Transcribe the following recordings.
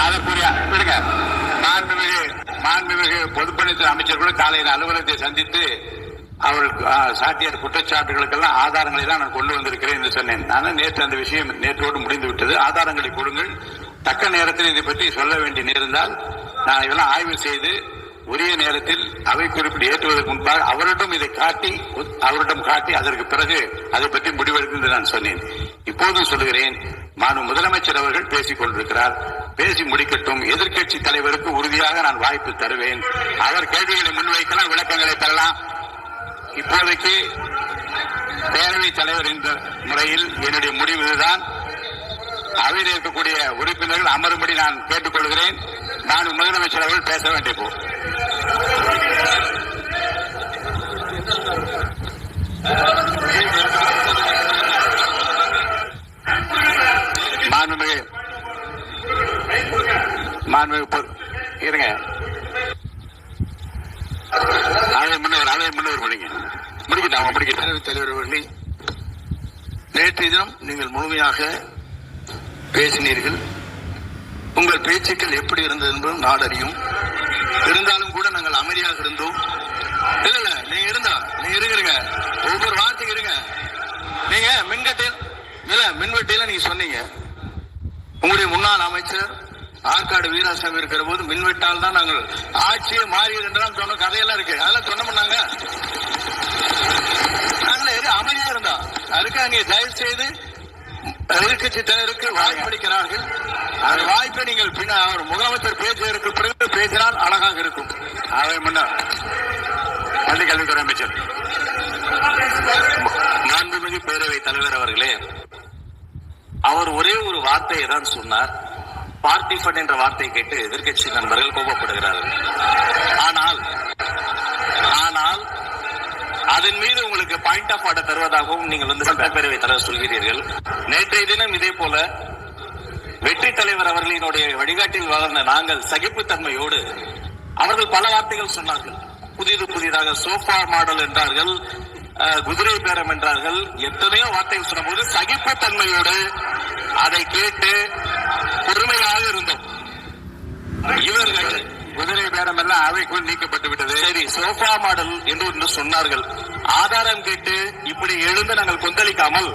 அதற்குரிய விடுங்க. மாண்புமிகு பொதுப்பணித்துறை அமைச்சர் கூட காலையில் அலுவலகத்தை சந்தித்து அவருக்கு சாட்டியர் குற்றச்சாட்டுகளுக்கெல்லாம் ஆதாரங்களை தான் நான் கொண்டு வந்திருக்கிறேன் என்று சொன்னேன். நான் நேற்று அந்த விஷயம் நேற்றோடு முடிந்து விட்டது. ஆதாரங்களை கொடுங்கள். தக்க நேரத்தில் இதை பற்றி சொல்ல வேண்டிய நேர்ந்தால் நான் இதெல்லாம் ஆய்வு செய்து உரிய நேரத்தில் அவை குறிப்பிட்டு ஏற்றுவதற்கு முன்பாக அவரிடம் காட்டி அதற்கு பிறகு அதை பற்றி முடிவெடுக்கும் என்று நான் சொன்னேன். இப்போதும் சொல்லுகிறேன், முதலமைச்சர் அவர்கள் பேசிக் கொண்டிருக்கிறார். பேசி முடிக்கட்டும். எதிர்க்கட்சி தலைவருக்கு உறுதியாக நான் வாய்ப்பு தருவேன். அவர் கேள்விகளை முன்வைக்கலாம், விளக்கங்களை பெறலாம். இப்போதைக்கு பேரவைத் தலைவர் என்ற முறையில் என்னுடைய முடிவு இதுதான். அவையில் இருக்கக்கூடிய உறுப்பினர்கள் அமரும்படி நான் கேட்டுக் கொள்கிறேன். நான் முதலமைச்சர் அவர்கள் பேச வேண்டிய இருங்க. முடிக்கட்டும். தலைவர் அவர்களே, நேற்றைய தினம் நீங்கள் முழுமையாக பேசினீர்கள். உங்கள் பேச்சுக்கள் எப்படி இருந்தது என்பதும் நாடறியும். இருந்தாலும் கூட நாங்கள் அமைதியாக இருந்தோம். இல்ல நீங்க இருக்கிறீங்க, ஒவ்வொரு வார்த்தைக்கு இருங்க. நீங்க மின்வெட்டியில நீங்க சொன்னீங்க, உங்களுடைய முன்னாள் அமைச்சர் ஆற்காடு வீராசாமி இருக்கிற போது மின்வெட்டால் தான் நாங்கள் ஆட்சியை மாறியது சொன்ன கதையெல்லாம் இருக்கு. அதெல்லாம் சொன்னோம்னாங்க. அமைதியா இருந்தா அதுக்காக தயவு செய்து எதிர்கட்சி தலைவருக்கு வாய்ப்பளிக்கிறார்கள். அந்த வாய்ப்பை நீங்கள் அவர் முதலமைச்சர் பேசுவதற்கு பிறகு பேசினால் அழகாக இருக்கும். அதை முன்னர் பள்ளி கல்வித்துறை அமைச்சர் மாண்புமிகு பேரவைத் தலைவர் அவர்களே, அவர் ஒரே ஒரு வார்த்தையை தான் சொன்னார். பார்ட்டி ஃபண்ட் என்ற வார்த்தையை கேட்டு எதிர்கட்சி நண்பர்கள் கோபப்படுகிறார்கள். ஆனால் அதன் மீது உங்களுக்கு பாயிண்ட் ஆஃப் ஆர்டர் தருவதாகவும் நீங்கள் சட்டப்பேரவைத் தலைவர் சொல்கிறீர்கள். நேற்றைய தினம் இதே போல வெற்றி தலைவர் அவர்களினுடைய வழிகாட்டில் வளர்ந்த நாங்கள் சகிப்புத்தன்மையோடு அவர்கள் பல வார்த்தைகள் சொன்னார்கள். புதிதாக சோஃபா மாடல் என்றார்கள், குதிரை பேரம் என்றார்கள், எத்தனையோ வார்த்தைகள் சொன்ன போது சகிப்புத்தன்மையோடு அதை கேட்டு பொறுமையாக இருந்தோம். இவர்கள் குதிரை பேரம் எல்லாம் அவைக்குள் நீக்கப்பட்டு விட்டது. சரி, சோஃபா மாடல் என்று சொன்னார்கள். ஆதாரம் கேட்டு இப்படி எழுந்து நாங்கள் கொந்தளிக்காமல்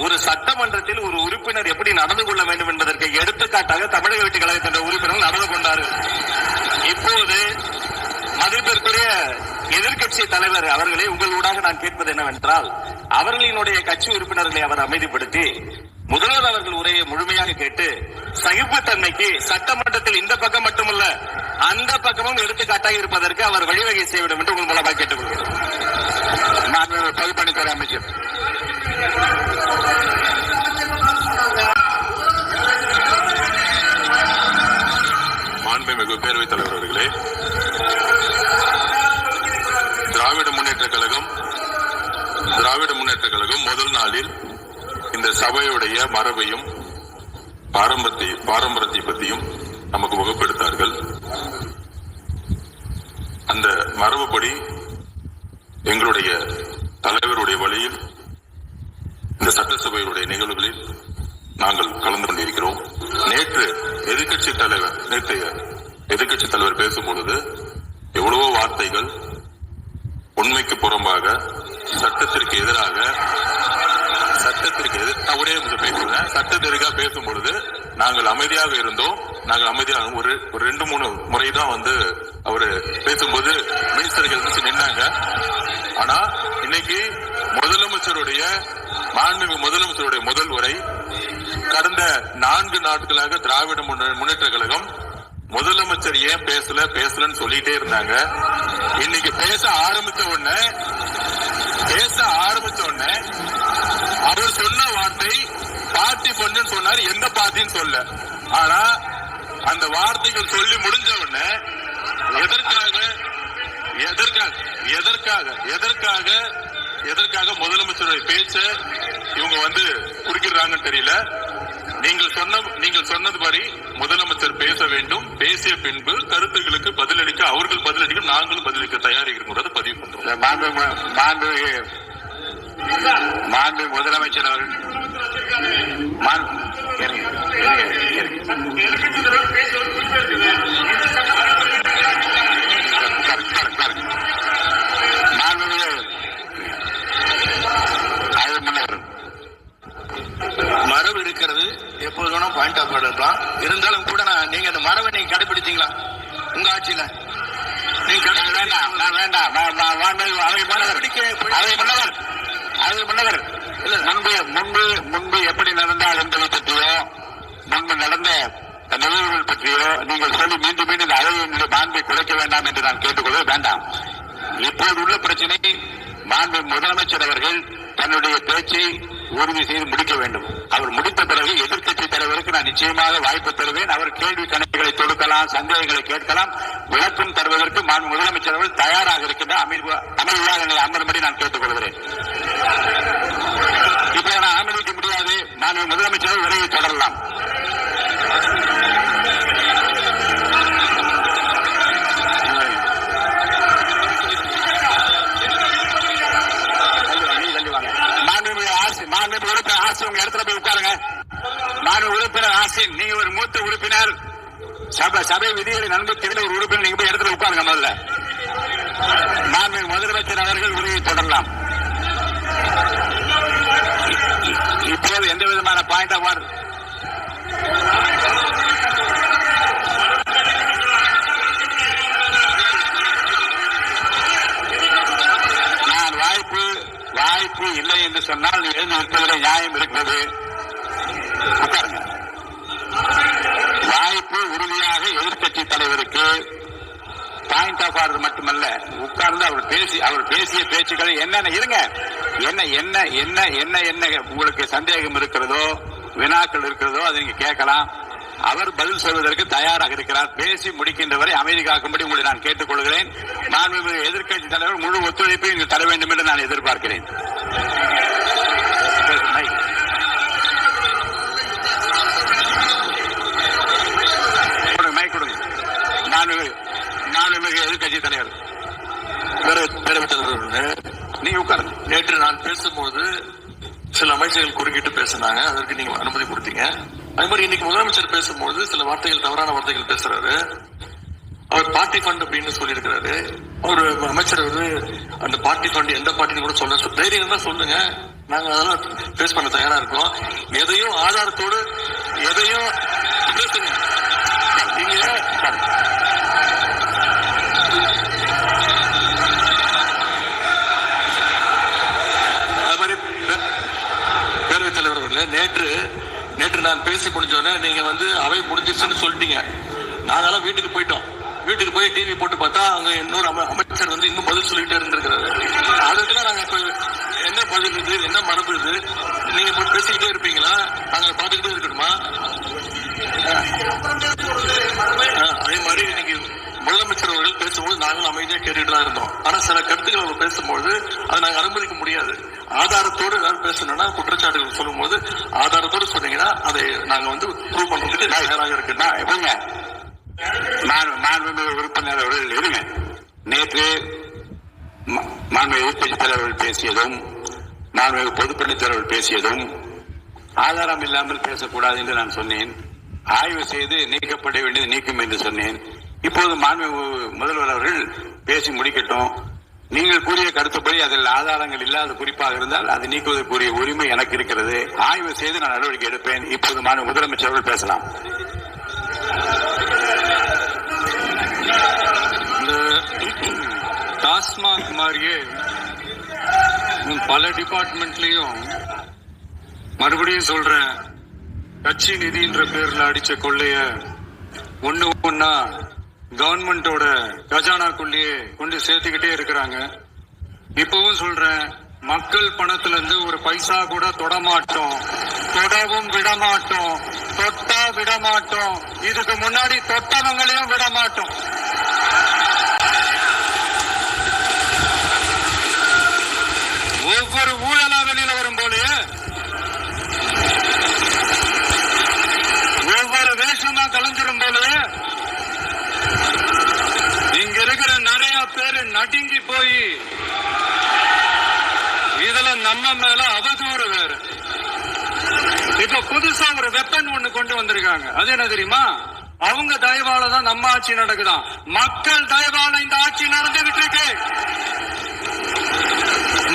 ஒரு சட்டமன்றத்தில் ஒரு உறுப்பினர் எப்படி நடந்து கொள்ள வேண்டும் என்பதற்கு எடுத்துக்காட்டாக தமிழக வெற்றி கழகத்தின் உறுப்பினர்கள் நடந்து கொண்டார்கள். இப்போது மதிப்பிற்குரிய எதிர்கட்சி தலைவர் அவர்களே, உங்களூடாக நான் கேட்பது என்னவென்றால், அவர்களினுடைய கட்சி உறுப்பினர்களை அவர் அமைதிப்படுத்தி முதல்வர் அவர்கள் உரையை முழுமையாக கேட்டு சகிப்புத்தன்மைக்கு சட்டமன்றத்தில் இந்த பக்கம் மட்டுமல்ல அந்த பக்கமும் எடுத்துக்காட்டாக இருப்பதற்கு அவர் வழிவகை செய்ய வேண்டும் என்று உங்கள் மூலமாக கேட்டுக் கொள்கிறேன். பொதுப்பணித்துறை அமைச்சர் மாண்புமிகு பேரவைத் தலைவர் அவர்களே, திராவிட முன்னேற்ற கழகம் முதல் நாளில் இந்த சபையுடைய மரபையும் பாரம்பரியத்தை பற்றியும் நமக்கு வகுப்பெடுத்தார்கள். அந்த மரபுப்படி எங்களுடைய தலைவருடைய வழியில் இந்த சட்டசபையுடைய நிகழ்வுகளில் நாங்கள் கலந்து கொண்டிருக்கிறோம். நேற்றைய எதிர்கட்சி தலைவர் பேசும் பொழுது எவ்வளவோ வார்த்தைகள் உண்மைக்கு புறம்பாக சட்டத்திற்கு எதிராக ஒரே பேசுகிறேன். சட்டத்திற்காக பேசும் பொழுது நாங்கள் அமைதியாக இருந்தோம். ஒரு 2-3 முறை தான் அவரு பேசும்போது மினிஸ்டர்கள் நின்னாங்க. ஆனா இன்னைக்கு மாண்புமிகு முதலமைச்சருடைய முதல் உரை கடந்த 4 நாட்களாக திராவிட முன்னேற்ற கழகம் முதலமைச்சர் ஏன் பேசலன்னு சொல்லிட்டே இருந்தாங்க. இன்னைக்கு பேச ஆரம்பிச்ச உடனே அவர் சொன்ன வார்த்தை பார்ட்டி ஃபண்ட் சொன்னார். எந்த பார்ட்டின்னு சொல்ல. ஆனா அந்த வார்த்தைகள் சொல்லி முடிஞ்ச உடனே எதற்காக முதலமைச்சருடைய பேச்ச இவங்க குறுக்கிறாங்கன்னு தெரியல. நீங்கள் சொன்னதுபடி முதலமைச்சர் பேச வேண்டும். பேசிய பின்பு கருத்துக்களுக்கு பதிலளிக்க அவர்கள் பதிலளிக்க நாங்களும் பதிலளிக்க தயாராக இருக்கிறது பதிவு பண்றோம். மாண்பு முதலமைச்சர் அவர்கள் வேணாம் பாயிண்ட் ஆஃப் ஆர்டர் இருக்கலாம். இருந்தாலும் கூட நீங்க அந்த மரபை நீங்க கடைபிடிச்சீங்களா உங்க ஆட்சியில? நீங்க முன்பு எப்படி நடந்தால் என்பதை பற்றியோ முன்பு நடந்த நிகழ்வுகள் பற்றியோ நீங்கள் சொல்லி மீண்டும் மீண்டும் இந்த அவையினுடைய மாண்பை குறைக்க வேண்டாம் என்று நான் கேட்டுக்கொள்ள வேண்டாம். இப்போது உள்ள பிரச்சனை மாண்பு முதலமைச்சர் அவர்கள் தன்னுடைய பேச்சை உறுதி செய்து முடிக்க வேண்டும். அவர் முடித்த பிறகு எதிர்க்கட்சி தலைவருக்கு நான் நிச்சயமாக வாய்ப்பு தருவேன். அவர் கேள்வி கணக்குகளை தொடுக்கலாம், சந்தேகங்களை கேட்கலாம், விளக்கம் தருவதற்கு மாண்பு முதலமைச்சர் அவர்கள் தயாராக இருக்கின்ற அமைதியாக என்னை அமரும்படி நான் கேட்டுக் கொள்கிறேன். இப்ப நான் அனுமதிக்க முடியாது. மாண்பு முதலமைச்சர் விரைவில் தொடரலாம். உங்க இடத்துல போய் உட்காருங்க. நான் உறுப்பினர் ஆசின், நீங்க ஒரு மூத்த உறுப்பினர், சபை விதிகளை நன்கு தெரிந்த ஒரு உறுப்பினர், நீங்க போய் இடத்துல உட்காருங்க. முதல்ல நான் முதலமைச்சர் அவர்கள் உரையை தொடரலாம். இப்போது எந்த விதமான பாயிண்ட் ஆஃப் ஆர்டர் நான் வாய்ப்பு இல்லை என்று சொன்னால் எழுந்து நிற்பதில் நியாயம் இருக்கிறது. உட்காருங்க. வாய்ப்பு உறுதியாக எதிர்க்கட்சி தலைவருக்கு பாயிண்ட் ஆஃப் ஆர்டர் மட்டுமல்ல, உட்கார்ந்து அவர் பேசிய பேச்சுக்களை என்னென்ன இருங்க என்ன உங்களுக்கு சந்தேகம் இருக்கிறதோ, வினாக்கள் இருக்கிறதோ அதை நீங்க கேட்கலாம். அவர் பதில் சொல்வதற்கு தயாராக இருக்கிறார். பேசி முடிக்கின்ற வரை அமைதி காக்கும்படி உங்களை நான் கேட்டுக் கொள்கிறேன். நான் எதிர்க்கட்சி தலைவர் முழு ஒத்துழைப்பை இங்கு தர வேண்டும் என்று நான் எதிர்பார்க்கிறேன். மைக் கொடுங்க. நான் எதிர்க்கட்சி தலைவர் நீங்க உட்காருங்க. நேற்று நான் பேசும்போது சில அமைச்சர்கள் குறுக்கிட்டு பேசினாங்க, அதற்கு நீங்க அனுமதி கொடுத்தீங்க. அதே மாதிரி இன்னைக்கு முதலமைச்சர் பேசும்போது சில வார்த்தைகள், தவறான வார்த்தைகள் பேசுறாரு. அவர் பார்ட்டி ஃபண்ட் அப்படின்னு சொல்லி இருக்கிறாரு. ஒரு அமைச்சர் அந்த பார்ட்டி ஃபண்ட் எந்த பார்ட்டின்னு கூட சொல்ல தைரியம் தான் சொல்லுங்க, நாங்க அதெல்லாம் பேஸ் பண்ண தயாரா இருக்கோம். எதையும் ஆதாரத்தோடு எதையும் பேசுங்க. நீங்க பேரவைத் தலைவர் அவர்களே, நேற்று நான் பேசி முடிஞ்சோடனே நீங்க அவை முடிஞ்சிருச்சுன்னு சொல்லிட்டீங்க. நாங்கெல்லாம் வீட்டுக்கு போயிட்டோம். வீட்டுக்கு போய் டிவி போட்டு பார்த்தா அங்க இன்னொரு அமைச்சர் இன்னும் பதில் சொல்லிட்டே இருந்திருக்கிறாரு. அதுக்கெல்லாம் நாங்க இப்ப என்ன பதில் இது, என்ன மரபு இது? நீங்க போய் பேசிக்கிட்டே இருப்பீங்களா? நாங்க பாத்துக்கிட்டே இருக்கணுமா? அதே மாதிரி இன்னைக்கு முதலமைச்சர் அவர்கள் பேசும்போது நாங்களும் அமைதியா கேட்டுட்டு தான் இருந்தோம். ஆனா சில கருத்துக்கள் அவங்க பேசும்போது அதை நாங்க அனுமதிக்க முடியாது. ஆதாரத்தோடு ஏதாவது பேசணும்னா, குற்றச்சாட்டுகள் சொல்லும் போது ஆதாரத்தோடு சொன்னீங்கன்னா அதை நாங்க ப்ரூவ் பண்றதுக்கு தயாராக இருக்குன்னா எப்பங்க உறுப்பினர் அவர்கள் இருங்க. நேற்று மாண்பு எதிர்க்கட்சி தலைவர்கள் பேசியதும், மாண்பு பொதுப்பணித் தலைவர்கள் பேசியதும் ஆதாரம் இல்லாமல் பேசக்கூடாது என்று நான் சொன்னேன். ஆய்வு செய்து நீக்கப்பட வேண்டியது நீக்கும் என்று சொன்னேன். இப்போது மாண்பு முதல்வர் அவர்கள் பேசி முடிக்கட்டும். நீங்கள் கூறிய கருத்துப்படி அதில் ஆதாரங்கள் இல்லாத குறிப்பாக இருந்தால் அதை நீக்குவதற்குரிய உரிமை எனக்கு இருக்கிறது. ஆய்வு செய்து நான் நடவடிக்கை எடுப்பேன். இப்போது மாண்பு முதலமைச்சர் அவர்கள் பேசலாம். டாஸ்மாக் மாதிரியே பல டிபார்ட்மெண்ட்லயும், மறுபடியும் சொல்றேன், கட்சி நிதின்ற பேர்ல அடிச்ச கொள்ளைய ஒன்னா கவர்மெண்டோட கஜானாக்குள்ளேயே கொண்டு சேர்த்துக்கிட்டே இருக்கிறாங்க. இப்பவும் சொல்றேன், மக்கள் பணத்துல இருந்து ஒரு பைசா கூட தொடமாட்டோம், தொடவும் விடமாட்டோம், தொட்டா விடமாட்டோம். இதுக்கு முன்னாடி தொட்டவங்களையும் விடமாட்டோம். ஒவ்வொரு ஊழலா வெளியில வரும் போல, ஒவ்வொரு வேஷமா கலந்துரும் போல, இங்க இருக்கிற நிறைய பேரு நடுங்கி போய் இதுல நம்ம மேல அவதூறு வேற. இப்ப புதுசா ஒரு வெப்பன் ஒண்ணு கொண்டு வந்திருக்காங்க. அது என்ன தெரியுமா? அவங்க தயவால தான் நம்ம ஆட்சி நடக்குதான். மக்கள் தயவால இந்த ஆட்சி நடந்துகிட்டு இருக்கு.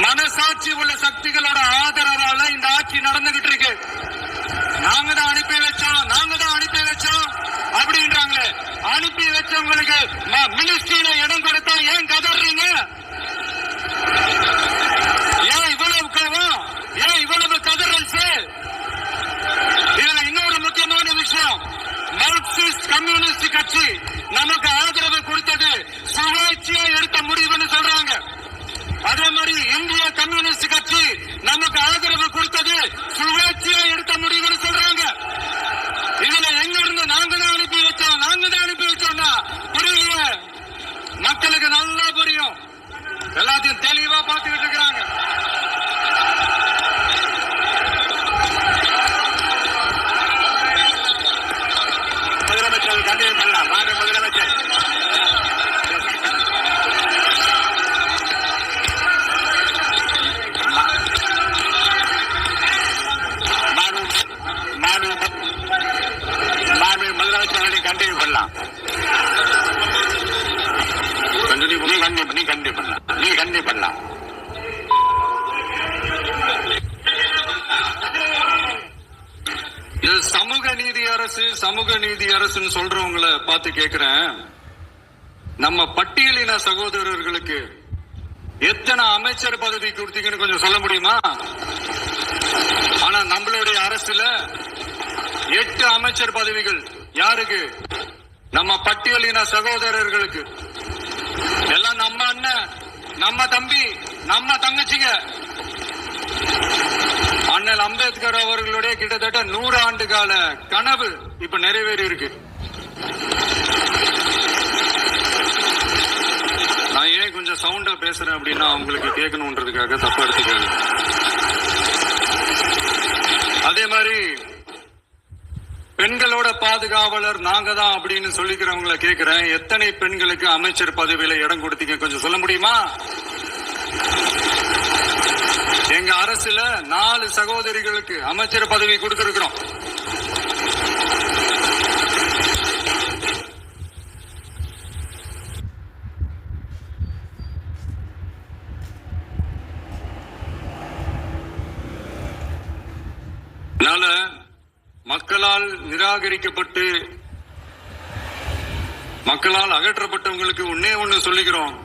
மனசாட்சி உள்ள சக்திகளோட ஆதரவால இந்த ஆட்சி நடந்துகிட்டு இருக்கு. நாங்க தான் அனுப்பி வச்சோம். கம்யூனிஸ்ட் கட்சி நமக்கு ஆதரவு கொடுத்தது சுயேட்சையா எடுத்த முடிவுன்னு சொல்றாங்க. அதே மாதிரி இந்திய கம்யூனிஸ்ட் கட்சி நமக்கு ஆதரவு கொடுத்தது சுயேட்சையா எடுத்த முடிவுன்னு சொல்றாங்க. இதுல எங்க இருந்து நாங்க தான் அனுப்பி வச்சோம்னா புரியல. மக்களுக்கு நல்லா புரியும். எல்லாத்தையும் தெளிவா பார்த்துக்கிட்டு இருக்கிறாங்க. முதலமைச்சர் கண்டிப்பாக பண்ணலாம். மாண்பு முதலமைச்சர் முதலமைச்சர் கண்டினியூ பண்ணலாம். நீ கண்டினியூ பண்ணலாம். இது சமூக நீதி அரசுன்னு சொல்றவங்களை பார்த்து கேக்குறேன். நம்ம பட்டியலின சகோதரர்களுக்கு எத்தனை அமைச்சர் பதவி கொடுத்தீங்கன்னு கொஞ்சம் சொல்ல முடியுமா? ஆனா நம்மளுடைய அரசுல 8 அமைச்சர் பதவிகள் யாருக்கு? நம்ம பட்டியலின சகோதரர்களுக்கு. எல்லாம் நம்ம அண்ணன், நம்ம தம்பி, நம்ம தங்கச்சிங்க. அண்ணல் அம்பேத்கர் அவர்களுடைய கிட்டத்தட்ட 100 ஆண்டு கால கனவு இப்ப நிறைவேறி இருக்கு. நான் ஏன் கொஞ்சம் சவுண்டா பேசுறேன் அப்படின்னா உங்களுக்கு கேட்கணும்ன்றதுக்காக தப்பா எடுத்துக்காங்க. அதே மாதிரி பெண்களோட பாதுகாவலர் நாங்க தான் அப்படின்னு சொல்லிக்கிறவங்களை கேட்கிறேன். எத்தனை பெண்களுக்கு அமைச்சர் பதவியில இடம் கொடுத்தீங்க கொஞ்சம் சொல்ல முடியுமா? எங்க அரசுல 4 சகோதரிகளுக்கு அமைச்சர் பதவி கொடுத்திருக்கிறோம். அதனால மக்களால் நிராகரிக்கப்பட்டு மக்களால் அகற்றப்பட்டவங்களுக்கு ஒண்ணு சொல்லிக்கிறோம்.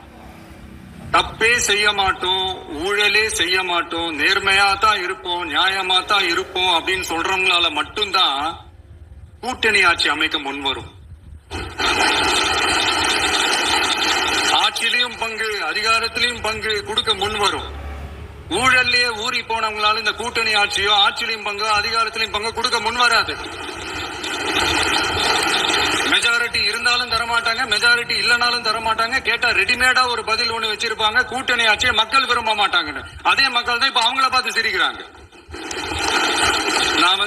தப்பே செய்ய மாட்டோம், ஊழலே செய்ய மாட்டோம், நேர்மையா தான் இருப்போம், நியாயமா தான் இருப்போம் அப்படின்னு சொல்றவங்களால மட்டும்தான் கூட்டணி ஆட்சி அமைக்க முன்வரும். ஆட்சியிலையும் பங்கு, அதிகாரத்திலையும் பங்கு கொடுக்க முன்வரும். ஊழல்லையே ஊறி போனவங்களால இந்த கூட்டணி ஆட்சியோ, ஆட்சியிலையும் பங்கு, அதிகாரத்திலையும் பங்கு கொடுக்க முன்வராது. மெஜாரிட்டி இருந்தாலும் தரமாட்டாங்க, மெஜாரிட்டி இல்லனாலும் தரமாட்டாங்க. கேட்டா ரெடிமேடா ஒரு பதில் ஒண்ணு வச்சிருப்பாங்க, கூட்டணி ஆட்சியை மக்கள் விரும்ப மாட்டாங்கன்னு. அதே மக்கள் தான் இப்ப அவங்கள பார்த்து சிரிக்கிறாங்க. நான்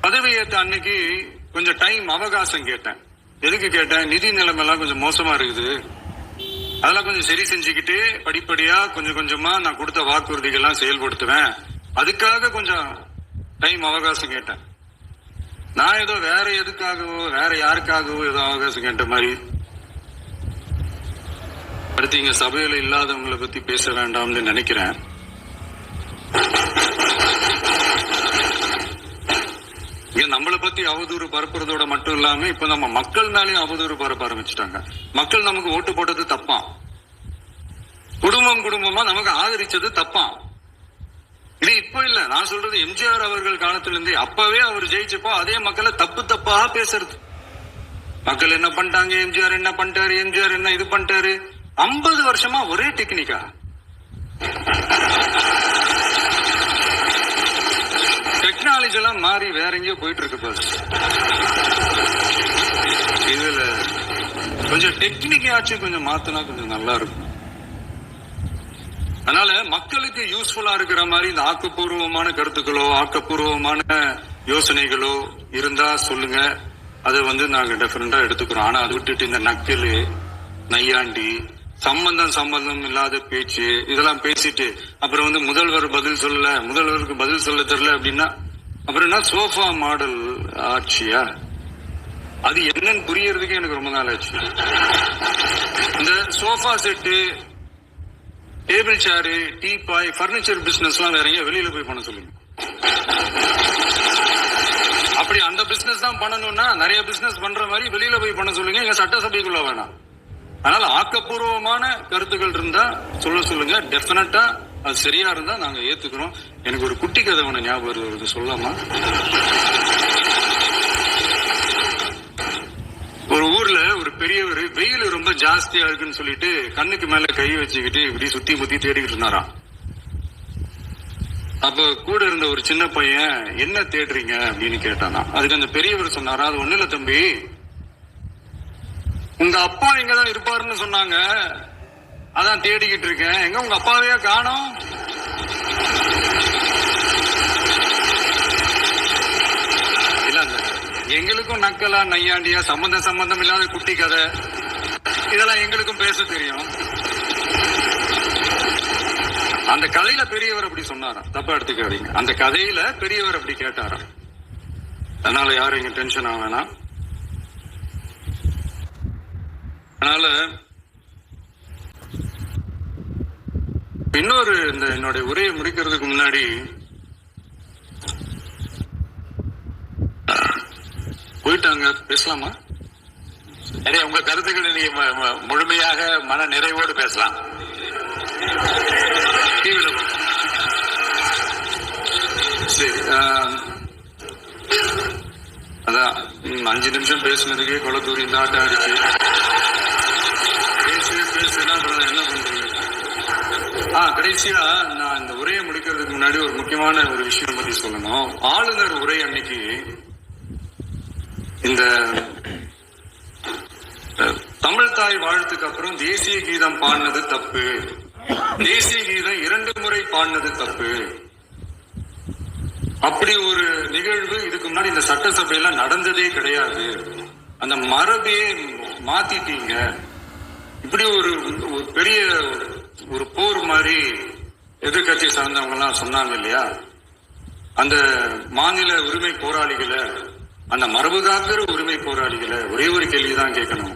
பதவியேற்ற அன்னைக்கு கொஞ்சம் டைம் அவகாசம் கேட்டேன். எதுக்கு கேட்டேன்? நிதி நிலைமை எல்லாம் கொஞ்சம் மோசமா இருக்குது, அதெல்லாம் கொஞ்சம் சரி செஞ்சுக்கிட்டு படிப்படியா கொஞ்சம் கொஞ்சமா நான் கொடுத்த வாக்குறுதிகள்லாம் செயல்படுத்துவேன், அதுக்காக கொஞ்சம் டைம் அவகாசம் கேட்டேன். நான் ஏதோ வேற எதுக்காகவோ வேற யாருக்காகவோ ஏதோ அவகாசம் கேட்ட மாதிரி. அடுத்து இங்க சபையில இல்லாதவங்களை பத்தி பேச வேண்டாம்னு நினைக்கிறேன். இங்க நம்மளை பத்தி அவதூறு பரப்புறதோட மட்டும் இல்லாம இப்ப நம்ம மக்கள் மேலேயும் அவதூறு பரப்ப ஆரம்பிச்சுட்டாங்க. மக்கள் நமக்கு ஓட்டு போட்டது தப்பா, குடும்பமா நமக்கு ஆதரிச்சது தப்பா. இது இப்ப இல்ல, நான் சொல்றது எம்ஜிஆர் அவர்கள் காலத்திலிருந்தே. அப்பவே அவர் ஜெயிச்சப்போ அதே மக்களை தப்பா பேசுறது. மக்கள் என்ன பண்ணிட்டாங்க, எம்ஜிஆர் என்ன பண்ணிட்டாரு, எம்ஜிஆர் என்ன இது பண்ணிட்டாரு. 50 வருஷமா ஒரே டெக்னிக்கா. டெக்னாலஜி எல்லாம் மாறி வேற எங்கேயோ போயிட்டு இருக்கு. இதுல கொஞ்சம் டெக்னிக் ஆச்சு கொஞ்சம் மாத்தினா கொஞ்சம் நல்லா இருக்கும். அதனால மக்களுக்கு யூஸ்ஃபுல்லா இருக்கிற மாதிரி இந்த ஆக்கப்பூர்வமான கருத்துக்களோ ஆக்கப்பூர்வமான யோசனைகளோ இருந்தா சொல்லுங்க, அதை நாங்க டெஃபரெண்டா எடுத்துக்கிறோம். ஆனா அதை விட்டுட்டு இந்த நக்கலு, நையாண்டி, சம்பந்தம் இல்லாத பேச்சு இதெல்லாம் பேசிட்டு அப்புறம் முதல்வர் பதில் சொல்லல, முதல்வருக்கு பதில் சொல்ல தெரியல அப்படின்னா அப்புறம் என்ன சோஃபா மாடல் ஆட்சியா? அது என்னன்னு புரியறதுக்கு எனக்கு ரொம்ப நாள் ஆச்சு. இந்த சோஃபா செட்டு, டேபிள் சேரு, டீபாய், பர்னிச்சர் பிசினஸ் எல்லாம் வேற வெளியில போய் பண்ண சொல்லுங்க. அப்படி அந்த பிசினஸ் தான் பண்ணணும்னா நிறைய பிசினஸ் பண்ற மாதிரி வெளியில போய் பண்ண சொல்லுங்க, எங்க சட்டசபைக்குள்ள வேணாம். அதனால ஆக்கப்பூர்வமான கருத்துக்கள் இருந்தா சொல்லுங்க, டெஃபினட்டா அது சரியா இருந்தா நாங்க ஏத்துக்கிறோம். எனக்கு ஒரு குட்டி கதை ஒண்ணு ஞாபகம் வருது, சொல்லாமா? ஒரு ஊர்ல ஒரு பெரியவர் வெயில் ரொம்ப ஜாஸ்தியா இருக்குன்னு சொல்லிட்டு கண்ணுக்கு மேல கை வச்சுக்கிட்டு இப்படி சுத்தி முத்தி தேடிக்கிட்டு இருந்தாராம். அப்ப கூட இருந்த ஒரு சின்ன பையன் என்ன தேடுறீங்க அப்படின்னு கேட்டானா. அதுக்கு அந்த பெரியவர் சொன்னாரா, அது ஒண்ணு இல்ல தம்பி, உங்க அப்பா இங்கதான் இருப்பாருன்னு சொன்னாங்க, அதான் தேடிக்கிட்டு இருக்கேன். எங்க உங்க அப்பாவையா காணோம்? இல்ல எங்களுக்கும் நக்கலா நையாண்டியா சம்பந்தம் இல்லாத குட்டி கதை இதெல்லாம் எங்களுக்கும் பேச தெரியும். அந்த கதையில பெரியவர் அப்படி சொன்னாராம், தப்பா எடுத்துக்காதீங்க. அந்த கதையில பெரியவர் அப்படி கேட்டாராம். அதனால யாரும் இங்க டென்ஷன் ஆக வேணாம். அதனால இன்னொரு இந்த என்னுடைய உரையை முடிக்கிறதுக்கு முன்னாடி போயிட்டாங்க, பேசலாமா? நிறைய உங்க கருத்துக்களை நீங்க முழுமையாக மன நிறைவோடு பேசலாம். சரி, அதான் 5 நிமிஷம் பேசுனதுக்கே கொளத்தூரி இந்த ஆட்டம் ஆயிடுச்சு. பேசுனா என்ன பண்றது? கடைசியா நான் இந்த உரையை முடிக்கிறதுக்கு முன்னாடி ஒரு முக்கியமான ஒரு விஷயம் பத்தி சொல்லணும். ஆளுநர் உரை அன்னைக்கு இந்த தமிழ் தாய் வாழ்த்துக்கு அப்புறம் தேசிய கீதம் பாடினது தப்பு, தேசிய கீதம் 2 முறை பாடினது தப்பு, அப்படி ஒரு நிகழ்வு இதுக்கு முன்னாடி இந்த சட்டசபையில நடந்ததே கிடையாது, அந்த மரபையே மாத்திட்டீங்க, இப்படி ஒரு பெரிய ஒரு போர் மாதிரி எதிர்கட்சி சார்ந்தவங்க எல்லாம் சொன்னாங்க இல்லையா. அந்த மாநில உரிமை போராளிகளை, அந்த மரபு காக்கிற உரிமை போராளிகளை ஒரே ஒரு கேள்விதான் கேட்கணும்.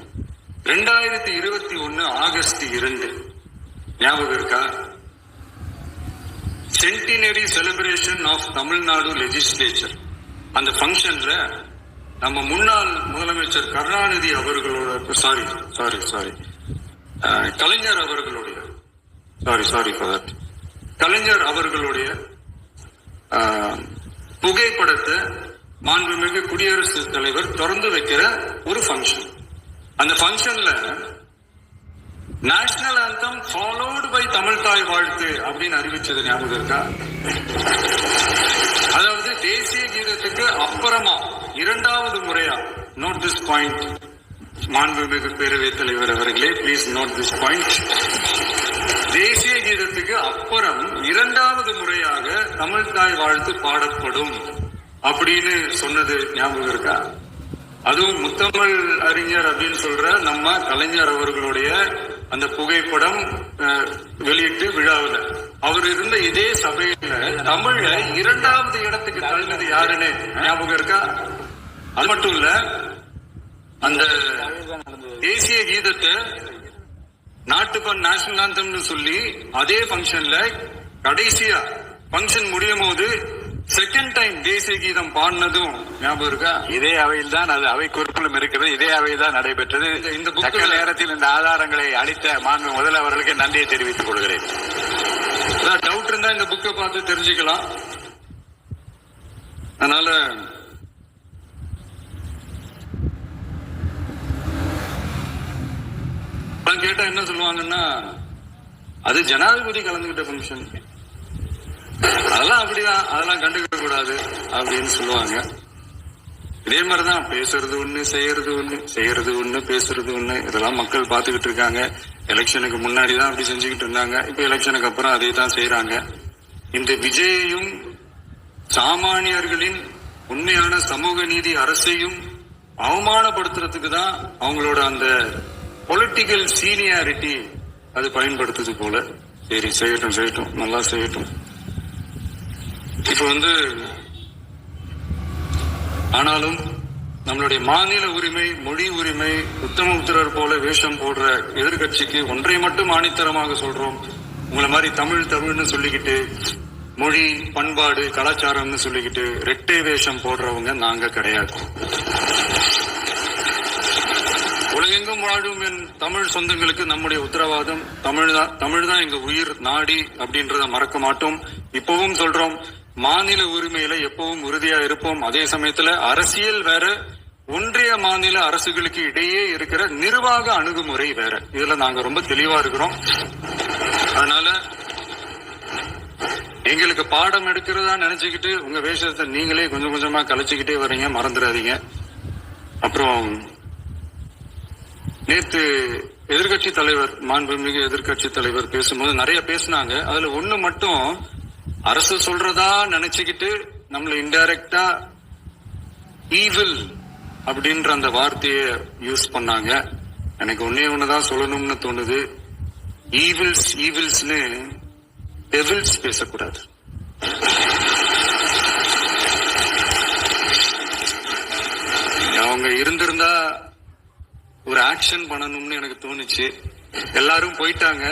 2021 ஆகஸ்ட் 2 ஞாபகம் இருக்கா? Centenary celebration of Tamil Nadu legislature. அந்த பங்கன்ல நம்ம முன்னாள் முதலமைச்சர் கருணாநிதி அவர்களோட கலைஞர் அவர்களுடைய கலைஞர் அவர்களுடைய புகைப்படத்தை மாண்புமிகு குடியரசுத் தலைவர் திறந்து வைக்கிற ஒரு பங்கன். அந்த பங்கன்ல national anthem followed by Tamil Thai Vazhthu அப்படின்னு அறிவிச்சது ஞாபகம் இருக்கா? அதாவது தேசிய கீதத்துக்கு அப்புறமா 2வது முறையா, நோட் திஸ் பாயிண்ட் மாண்புமிகு பேரவைத் தலைவர் அவர்களே, பிளீஸ் நோட் திஸ் பாயிண்ட். தேசிய கீதத்துக்கு அப்புறம் 2வது முறையாக தமிழ் தாய் வாழ்த்து பாடப்படும் அப்படின்னு சொன்னது ஞாபகம் இருக்கா? அதுவும் முத்தமிழ் அறிஞர் அப்படின்னு சொல்ற நம்ம கலைஞர் அவர்களுடைய அந்த புகைப்படம் வெளியிட்டு விழாவில் அவர் இருந்த இதே சபையில தமிழ 2வது இடத்துக்கு தள்ளினது யாருன்னு ஞாபகம் இருக்கா? அது மட்டும் இல்ல, அந்த தேசிய கீதத்தை நாட்டுப்பண் நேஷனல் ஆந்தம்னு சொல்லி அதே பங்கன்ல கடைசியா பங்கன் முடியும் போது செகண்ட் டைம் தேசிய கீதம் பாடினதும் ஞாபகம் இருக்கா? இதே அவையில் தான், அது அவை குறிப்பிலும் இருக்கிறது, இதே அவையில் தான் நடைபெற்றது. இந்த புக்க நேரத்தில் இந்த ஆதாரங்களை அளித்த மாண்பு முதல்வர்களுக்கு நன்றியை தெரிவித்துக் கொள்கிறேன். டவுட் இருந்தா இந்த புக்கை பார்த்து தெரிஞ்சுக்கலாம். அதனால கேட்டா என்ன சொல்லுவாங்கன்னா, அது ஜனாதிபதி கலந்துகிட்ட பங்கன், அதெல்லாம் அப்படிதான், அதெல்லாம் கண்டுக்க கூடாது அப்படின்னு சொல்லுவாங்க. இதே மாதிரிதான் பேசுறது ஒண்ணு, செய்யறது ஒண்ணு, பேசுறது ஒண்ணு. இதெல்லாம் மக்கள் பார்த்துக்கிட்டு இருக்காங்க. எலெக்ஷனுக்கு முன்னாடி தான் அப்படி செஞ்சுக்கிட்டு இருந்தாங்க, இப்ப எலெக்ஷனுக்கு அப்புறம் அதே தான் செய்யறாங்க. இந்த விஜயையும் சாமானியர்களின் உண்மையான சமூக நீதி அரசையும் அவமானப்படுத்துறதுக்கு தான் அவங்களோட அந்த பொலிட்டிக்கல் சீனியாரிட்டி அது பயன்படுத்துது போல. சரி, செய்யட்டும், நல்லா செய்யட்டும். இப்ப ஆனாலும் நம்மளுடைய மாநில உரிமை, மொழி உரிமை, உத்தமபுத்திரர் போல வேஷம் போடுற எதிர்கட்சிக்கு ஒன்றை மட்டும் ஆணித்தரமாக சொல்றோம். உங்களை மாதிரி தமிழ்னு சொல்லிக்கிட்டு, மொழி, பண்பாடு, கலாச்சாரம்னு சொல்லிக்கிட்டு ரெட்டை வேஷம் போடுறவங்க நாங்க கிடையாது. உலகெங்கும் உலகெங்கும் வாழும் என் தமிழ் சொந்தங்களுக்கு நம்முடைய உத்தரவாதம் தமிழ் தான் எங்க உயிர் நாடி அப்படின்றத மறக்க மாட்டோம். இப்பவும் சொல்றோம், மாநில உரிமையில எப்பவும் உறுதியா இருப்போம். அதே சமயத்துல அரசியல் வேற, ஒன்றிய மாநில அரசுகளுக்கு இடையே இருக்கிற நிர்வாக அணுகுமுறை வேற. இதுல நாங்க ரொம்ப தெளிவா இருக்கிறோம். அதனால எங்களுக்கு பாடம் எடுக்கிறதா நினைச்சுக்கிட்டு உங்க வேஷத்தை நீங்களே கொஞ்சம் கொஞ்சமா கலைச்சுக்கிட்டே வர்றீங்க, மறந்துடாதீங்க. அப்புறம் நேத்து எதிர்கட்சி தலைவர், மாண்புமிகு எதிர்கட்சி தலைவர் பேசும்போது நிறைய பேசினாங்க. அதுல ஒண்ணு மட்டும் அரசு சொல்றதா நினைச்சுக்கிட்டு நம்மள இன்டைரக்டா ஈவில் அப்படின்ற அந்த வார்த்தையை யூஸ் பண்ணாங்க. எனக்கு ஒண்ணுதான் சொல்லணும்னு தோணுது. ஈவில்ஸ்னு டெவில்ஸ் பேசக்கூடாது. அவங்க இருந்திருந்தா ஒரு ஆக்ஷன் பண்ணணும்னு எனக்கு தோணுச்சு. எல்லாரும் போயிட்டாங்க.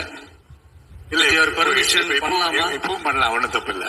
இல்ல பர்மிஷன் பண்ணலாமா? இப்பவும் பண்ணலாம், ஒன்னும் தப்பு இல்ல.